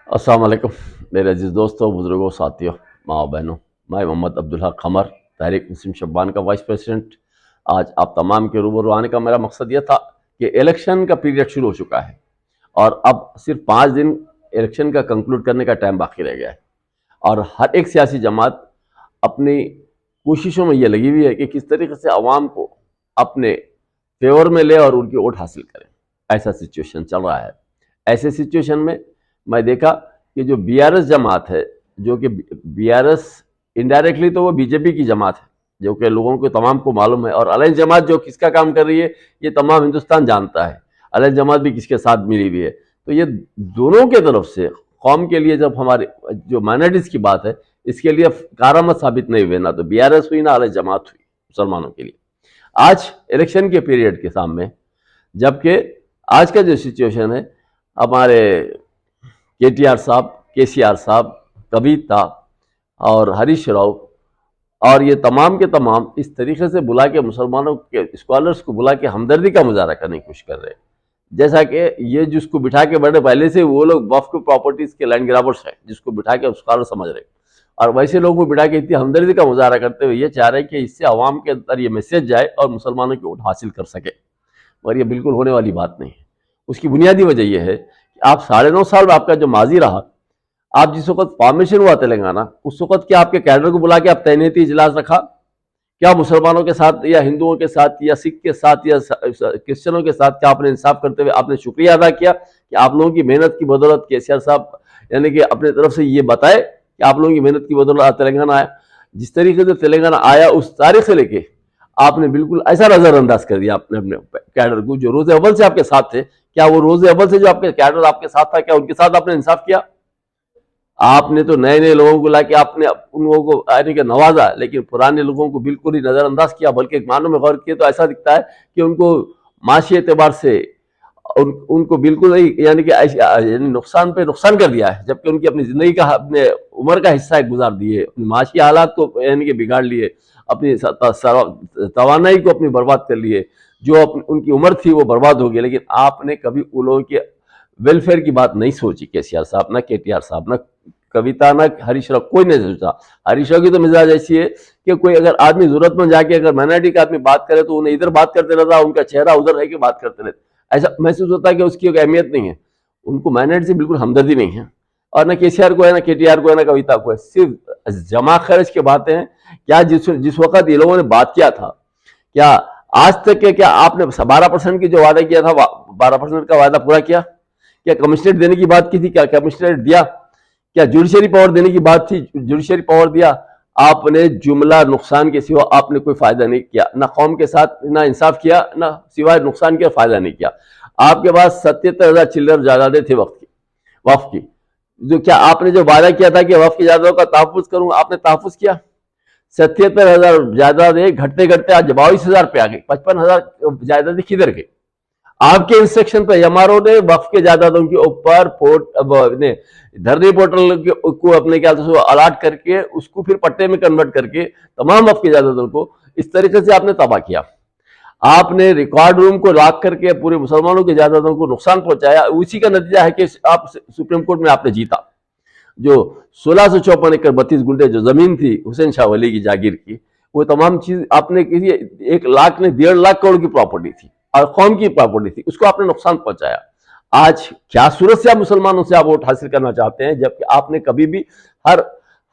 अस्सलाम वालेकुम मेरे अजीज़ दोस्तों, बुज़ुर्गों, साथियों, माँ बहनों। मैं मोहम्मद अब्दुल हक खमर, तहरीक मुस्लिम शब्बान का वाइस प्रेसिडेंट। आज आप तमाम के रूबरू आने का मेरा मकसद यह था कि इलेक्शन का पीरियड शुरू हो चुका है और अब सिर्फ 5 दिन इलेक्शन का कंक्लूड करने का टाइम बाकी रह गया है। और हर एक सियासी जमात अपनी कोशिशों में ये लगी हुई है कि किस तरीके से आवाम को अपने फेवर में ले और उनकी वोट हासिल करें। ऐसा सिचुएशन चल रहा है। ऐसे सिचुएशन में मैं देखा कि जो बीआरएस जमात है, जो कि बीआरएस इनडायरेक्टली तो वो बीजेपी की जमात है, जो कि लोगों को तमाम को मालूम है, और अलायंस जमात जो किसका काम कर रही है ये तमाम हिंदुस्तान जानता है। अलायंस जमात भी किसके साथ मिली हुई है। तो ये दोनों के तरफ से कौम के लिए, जब हमारे जो माइनॉरिटीज की बात है, इसके लिए कारामद साबित नहीं हुए, ना तो बीआरएस हुई ना अलायंस जमात हुई मुसलमानों के लिए। आज इलेक्शन के पीरियड के सामने, जबकि आज का जो सिचुएशन है, हमारे केटीआर साहब, केसीआर साहब, कविता और हरीश राव और ये तमाम के तमाम इस तरीके से बुला के मुसलमानों के स्कॉलर्स को बुला के हमदर्दी का मुजाहरा करने की कोशिश कर रहे हैं, जैसा कि ये जिसको बिठा के बैठे पहले से वो लोग वक्फ प्रॉपर्टीज के लैंड ग्राबर्स हैं, जिसको बिठा के स्कॉलर समझ रहे, और वैसे लोगों को बिठा के इतनी हमदर्दी का मुजाहरा करते हुए ये चाह रहे हैं कि इससे अवाम के अंदर ये मैसेज जाए और मुसलमानों की वोट हासिल कर सके। और ये बिल्कुल होने वाली बात नहीं है। उसकी बुनियादी वजह यह है कि आप 9.5 साल में आपका जो माजी रहा, आप जिस वक्त फॉर्मेशन हुआ तेलंगाना, उस वक्त क्या आपके कैडर को बुला के आप तैनाती इजलास रखा? क्या मुसलमानों के साथ या हिंदुओं के साथ या सिख के साथ या क्रिश्चियनों के साथ क्या आपने इंसाफ करते हुए आपने शुक्रिया अदा किया कि आप लोगों की मेहनत की बदौलत केसीआर साहब यानी कि अपने तरफ से ये बताए कि आप लोगों की मेहनत की बदौलत तेलंगाना आया? जिस तरीके से तेलंगाना आया उस तारीख से लेके आपने बिल्कुल ऐसा नजरअंदाज कर दिया अपने अपने कैडर को जो रोजे अव्वल से आपके साथ थे। क्या वो रोजे अव्वल से जो आपके कैडर आपके साथ था, क्या उनके साथ आपने इंसाफ किया? आपने तो नए नए लोगों को लाके आपने उन लोगों को आने के नवाजा, लेकिन पुराने लोगों को बिल्कुल ही नजरअंदाज किया। बल्कि मानों में गौर किए तो ऐसा दिखता है कि उनको माशी एतबार से उनको बिल्कुल ही यानी कि यानी नुकसान पे नुकसान कर दिया है, जबकि उनकी अपनी जिंदगी का, अपने उम्र का हिस्सा गुजार दिए, अपनी माशी हालात को यानी कि बिगाड़ लिए, अपनी तवानाई को अपनी बर्बाद कर लिए। जो उनकी उम्र थी वो बर्बाद हो गई, लेकिन आपने कभी उन लोगों के वेलफेयर की बात नहीं सोची। केसीआर साहब ना, केटीआर साहब ना, कविता ना, हरीश राव, कोई नहीं सोचा। हरीश राव की तो मिजाज ऐसी है कि कोई अगर आदमी जरूरत में जाके अगर माइनॉरिटी का आदमी बात करे तो उन्हें इधर बात करते रहता, उनका चेहरा उधर रह के बात करते रहते। ऐसा महसूस होता है कि उसकी कोई अहमियत नहीं है, उनको माइनॉरिटी से बिल्कुल हमदर्दी नहीं है। और ना केसीआर को है, ना केटीआर को है, ना कविता को है। सिर्फ जमा खर्च की बातें हैं। क्या जिस वक्त ये लोगों ने बात किया था, क्या आज तक के क्या आपने 12% की जो वादा किया था 12% का वादा पूरा किया? क्या कमिश्नरेट देने की बात की थी? क्या कमिश्नरेट दिया? क्या जुडिशरी पावर देने की बात थी? जुडिशरी पावर दिया? आपने जुमला नुकसान के सिवा आपने कोई फायदा नहीं किया, ना कौम के साथ ना इंसाफ किया, ना सिवाय नुकसान के फायदा नहीं किया। आपके पास 77,000 चिल्लर जायदादें थे वक्फ की, जो क्या आपने जो वादा किया था कि वक्फ की जायदादों का तहफ्फुज करूंगा, आपने तहफ्फुज किया? 77,000 जायदादें घटते घटते आज 22,000 पे आ गई। 55,000 जायदादें किधर गई? आपके इंस्ट्रक्शन पर एमआरओ ने वक्फ के जायदादों के ऊपर धरनी पोर्टल को अपने ख्याल से अलॉट करके उसको फिर पट्टे में कन्वर्ट करके तमाम वक्फ के जायदादों को इस तरीके से आपने तबाह किया। आपने रिकॉर्ड रूम को लॉक करके पूरे मुसलमानों के जायदादों को नुकसान पहुंचाया। उसी का नतीजा है कि आप सुप्रीम कोर्ट में आपने जीता। जो 1654 एकड़ 32 गुंठे जो जमीन थी हुसैन शाह वली की जागीर की, वो तमाम चीज आपने किसी 1 लाख ने 1.5 लाख करोड़ की प्रॉपर्टी थी और कौम की प्रॉपर्टी थी, उसको आपने नुकसान पहुंचाया। आज क्या सूरत से आप मुसलमानों से आप वोट हासिल करना चाहते हैं, जबकि आपने कभी भी हर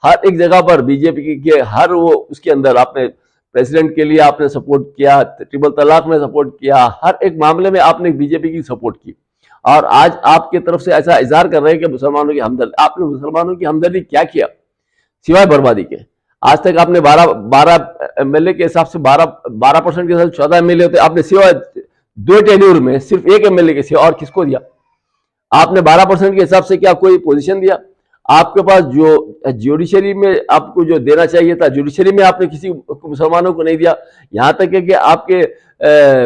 हर एक जगह पर बीजेपी के हर वो उसके अंदर आपने प्रेसिडेंट के लिए आपने सपोर्ट किया, ट्रिपल तलाक में सपोर्ट किया, हर एक मामले में आपने बीजेपी की सपोर्ट की। और आज आपकी तरफ से ऐसा इजहार कर रहे हैं कि मुसलमानों की हमदर्दी। आपने मुसलमानों की हमदर्दी क्या किया सिवाय बर्बादी के? आज तक आपने 12 एमएलए के हिसाब से 12% के साथ 14 एमएलए होते, आपने सिवाय 2 टेन्यूर में सिर्फ 1 एमएलए के सिवा और किसको दिया? आपने 12% के हिसाब से क्या कोई पोजीशन दिया? आपके पास जो जुडिशरी में आपको जो देना चाहिए था, जुडिशरी में आपने किसी मुसलमानों को नहीं दिया। यहां तक कि आपके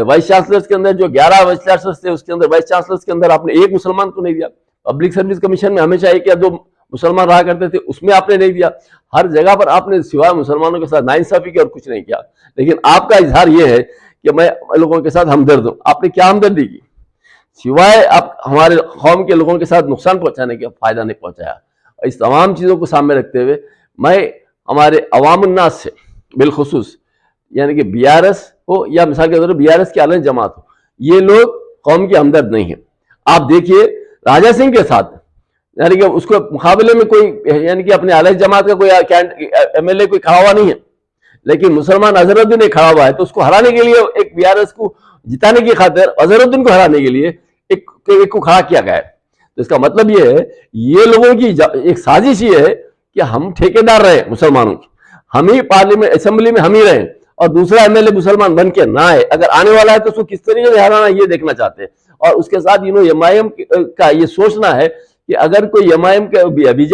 वाइस चांसलर्स के अंदर जो 11 वाइस चांसलर्स थे, उसके अंदर वाइस चांसलर्स के अंदर आपने 1 मुसलमान को नहीं दिया। पब्लिक सर्विस कमीशन में हमेशा 1 या 2 मुसलमान रहा करते थे, उसमें आपने नहीं दिया। हर जगह पर आपने सिवाय मुसलमानों के साथ नाइंसाफी की और कुछ नहीं किया। लेकिन आपका इजहार यह है कि मैं लोगों के साथ हमदर्द हूं। आपने क्या हमदर्दी की? सिवाय आप हमारे कौम के लोगों के साथ नुकसान पहुंचाने के फायदा नहीं पहुंचाया। इस तमाम चीज़ों को सामने रखते हुए मैं हमारे अवामुन्नास से बिलखुसूस, यानी कि BRS हो या मिसाल के तौर पर BRS की अलग जमात हो, ये लोग कौम के हमदर्द नहीं है। आप देखिए राजा सिंह के साथ, यानी कि उसको मुकाबले में कोई, यानी कि अपने अलग जमात का कोई MLA कोई खड़ा हुआ नहीं है, लेकिन मुसलमान अजहरुद्दीन खड़ा हुआ है, तो उसको हराने के लिए, एक BRS को जिताने की खातिर अजहरुद्दीन को हराने के लिए एक को खड़ा किया गया है। तो इसका मतलब ये है, ये लोगों की एक साजिश ये है कि हम ठेकेदार रहे मुसलमानों की, हम ही पार्लियामेंट असेंबली में हम ही रहे और दूसरा MLA मुसलमान बन के ना आए। अगर आने वाला है तो उसको किस तरीके से हराना ये देखना चाहते हैं। और उसके साथ MIM का ये सोचना है कि अगर कोई MIM का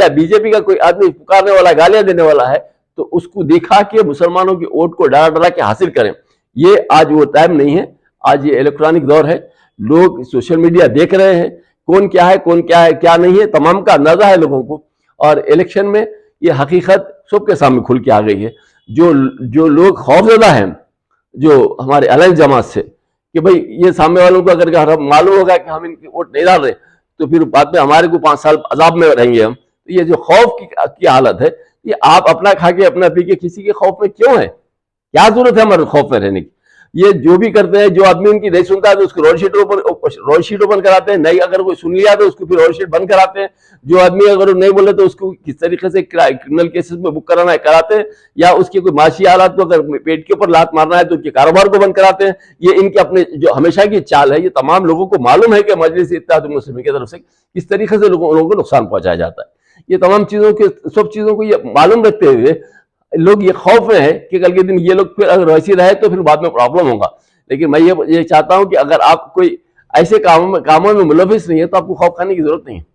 BJP का कोई आदमी पुकारने वाला, गालियां देने वाला है, तो उसको दिखा के मुसलमानों की वोट को डरा डरा के हासिल करें। ये आज वो टाइम नहीं है। आज ये इलेक्ट्रॉनिक दौर है, लोग सोशल मीडिया देख रहे हैं, कौन क्या है क्या नहीं है, तमाम का अंदाजा है लोगों को। और इलेक्शन में ये हकीकत सबके सामने खुल के आ गई है। जो लोग खौफजदा हैं, जो हमारे अलग जमात से, कि भाई ये सामने वालों को अगर मालूम होगा कि हम इनकी वोट नहीं डाल रहे तो फिर बाद में हमारे को 5 साल अजाब में रहेंगे हम, तो ये जो खौफ की हालत है, ये आप अपना खा के अपना पी के किसी के खौफ में क्यों है? क्या जरूरत है हमारे खौफ में रहने की? ये जो भी करते हैं, जो आदमी उनकी नहीं सुनता है तो उसको रोल शीट ओपन कराते हैं, नहीं अगर कोई सुन लिया तो उसको फिर रोल शीट बंद कराते हैं। जो आदमी अगर नहीं बोले तो उसको किस तरीके से क्रिमिनल केसेस में बुक कराना है कराते हैं, या उसकी कोई माशी हालात को अगर पेट के ऊपर लात मारना है तो उनके कारोबार को बंद कराते हैं। ये इनके अपने जो हमेशा की चाल है। ये तमाम लोगों को मालूम है कि मजलिस इत्तेहादुल मुस्लिमीन की तरफ से किस तरीके से लोगों को नुकसान पहुंचाया जाता है। ये तमाम चीजों के सब चीजों को ये मालूम रखते हुए लोग ये खौफ में है कि कल के दिन ये लोग फिर अगर वैसे रहे तो फिर बाद में प्रॉब्लम होगा। लेकिन मैं ये चाहता हूं कि अगर आप कोई ऐसे कामों में मुलविस नहीं है तो आपको खौफ खाने की जरूरत नहीं है।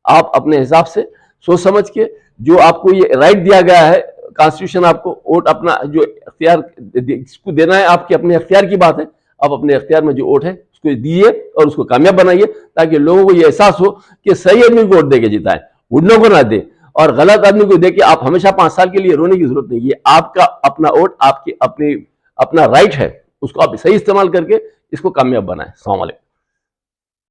आप अपने हिसाब से सोच समझ के, जो आपको ये राइट दिया गया है, कॉन्स्टिट्यूशन आपको वोट अपना जो इख्तियार इसको देना है, आपके अपने इख्तियार की बात है। आप अपने इख्तियार में जो वोट है उसको दीजिए और उसको कामयाब बनाइए, ताकि लोगों को ये एहसास हो कि सही आदमी को वोट दे के जिताए, उड़नों को ना दे। और गलत आदमी को देके आप हमेशा 5 साल के लिए रोने की जरूरत नहीं। ये आपका अपना वोट, आपकी अपनी अपना राइट है, उसको आप सही इस्तेमाल करके इसको कामयाब बनाएं। अस्सलाम वालेकुम।